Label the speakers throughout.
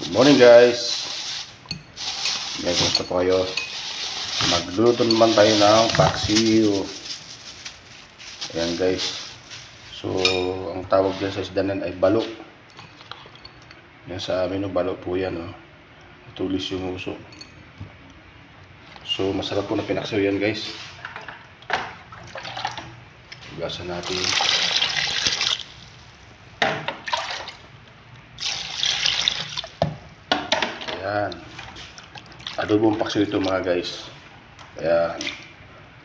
Speaker 1: Good morning guys. Ngayon, kumusta po kayo? Magluluto naman tayo ng paksiw. Ayan guys. So, ang tawag dyan sa isda nan ay balo. Yan sa amin, balo po yan. Tulis yung uso. So, masarap po na pinaksiw yan guys. Hugasan natin. Ayan. Adobong paksiw ito mga guys. Kaya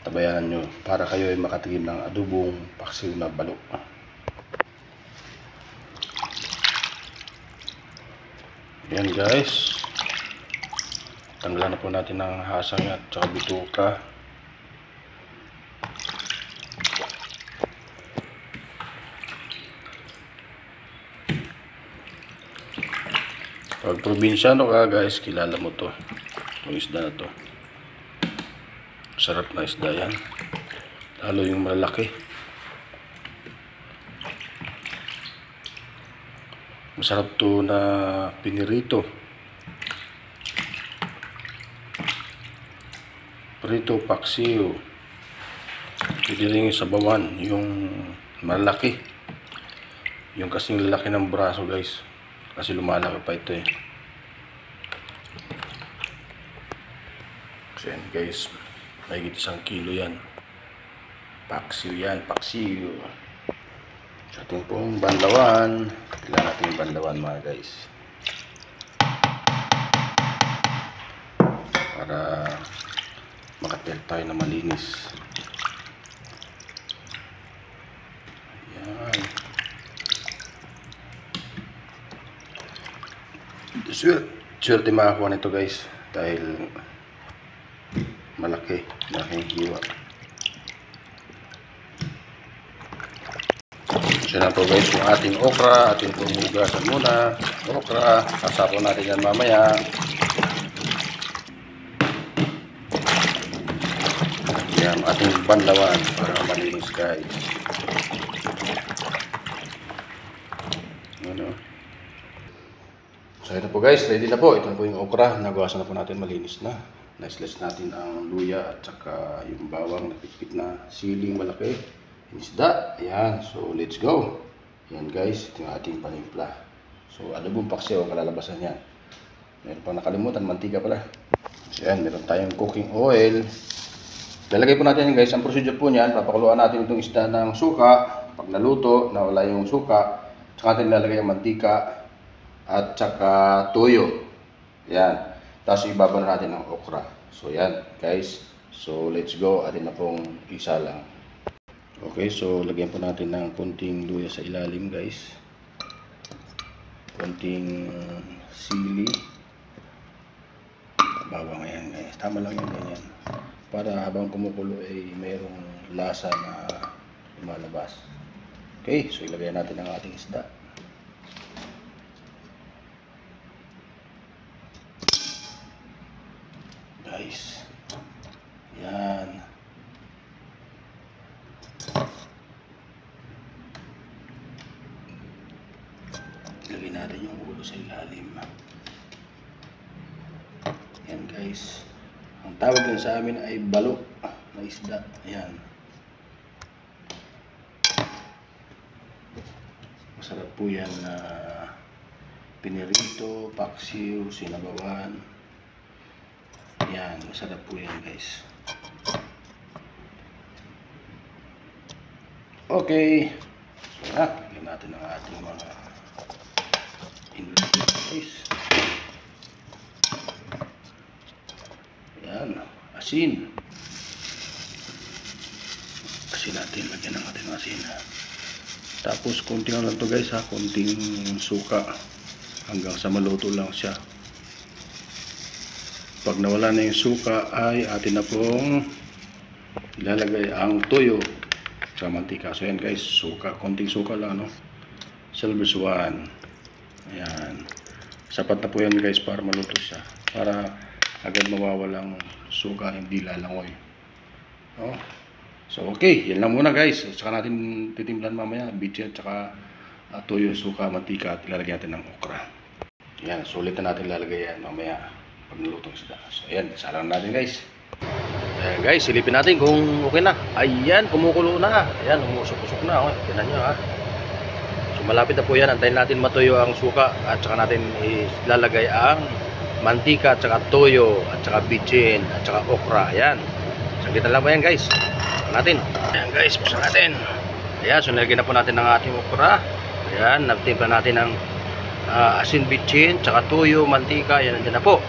Speaker 1: tabayanan nyo para kayo ay makatigim ng adobong paksiw na balo. Ayan guys. Tanggalan na po natin ng hasang at saka bituka. Pag probinsyano ka guys, kilala mo to. Itong isda na to. Sarap na isda yan. Lalo yung malaki. Masarap to na pinirito. Prito, paksiw. Pwede rin yung sabawan. Yung malaki. Yung kasing lalaki ng braso guys. Kasi lumalaki pa ito eh. So yan guys, mahigit 1 kilo yan. Paksiw yan, paksiw. Sa ating pong banlawan. Kailangan natin yung banlawan mga guys. Para makatil tayo na malinis. Yan. Swerte makakuha nito guys dahil malaking hiwa. So na po guys yung ating okra, ating pumugasan muna. Okra, sasapon natin yan mamaya. Yan ating banlawan para malinis guys. Ano? So ito po guys, ready na po. Ito na po yung okra. Nagawasan na po natin, malinis na. Na-slice natin ang luya at saka yung bawang na pitpit na siling malaki. Isda. Ayan. So let's go. Ayan guys, ito yung ating panimpla. So adobong paksiw ang kalalabasan yan. Meron pang nakalimutan, mantika pala. So ayan, meron tayong cooking oil. Lalagay po natin yan guys. Ang procedure po niyan, papakuluan natin itong isda ng suka. Pag naluto, nawala yung suka, saka natin lalagay ang mantika at saka toyo. Yan. Tapos ibaba na natin ang okra. So yan guys. So let's go. Atin na pong isa lang. Okay, so lagyan po natin ng konting luya sa ilalim guys. Konting sili. Bawang yan guys. Tama lang yan ganyan. Para habang kumukulo ay mayroong lasa na lumalabas. Okay, so ilagay natin ang ating isda. Guys, yan. Ilagay natin yung ulo sa ilalim. Yan guys. Ang tawag din sa amin ay balo na isda. Ayan. Masarap po yan na pinirito, paksiw, sinabawan. Yan, masarap po yan guys. Okay. So lagyan natin ang ating mga ingredients guys. Yan, asin. Asin natin, lagyan ng ating asin. Tapos konting lang to guys ha, konting suka. Hanggang sa maluto lang siya. Pag nawala na yung suka ay atin na pong ilalagay ang toyo sa mantika. So yan guys, suka, konting suka lang Silver's 1. Ayan. Sapat na po yan guys para maluto siya. Para agad mawawalang suka, hindi lalangoy. So okay, yan lang muna guys. Saka natin titimplan mamaya, bitchin at saka toyo, suka, mantika at ilalagyan natin ng okra. Yan, sulit na natin lalagay yan mamaya pag nalutong isda. So ayan, salang natin guys. Ayan guys, silipin natin kung okay na. Ayan, kumukulo na. Ayan, umusok-usok na. Okay, tignan nyo ha. So malapit na po yan. Antayin natin matuyo ang suka at saka natin ilalagay ang mantika at saka toyo at saka bitchin at saka okra. Ayan. Sagitan lang po yan guys. Buksan natin. Ayan guys, buksan natin. Ayan, so nilagyan na po natin ang ating okra. Ayan, nagtimpla natin ng asin bitchin, tsaka toyo, mantika. Ayan, nandiyan na po.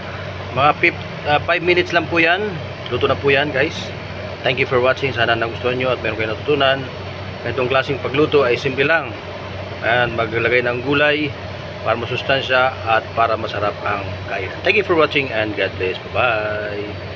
Speaker 1: Mga 5 minutes lang po yan. Luto na po yan guys. Thank you for watching. Sana nagustuhan nyo at meron kayo natutunan. Itong klaseng pagluto ay simple lang. Ayan, maglagay ng gulay para masustansya at para masarap ang kainan. Thank you for watching and God bless. Bye-bye.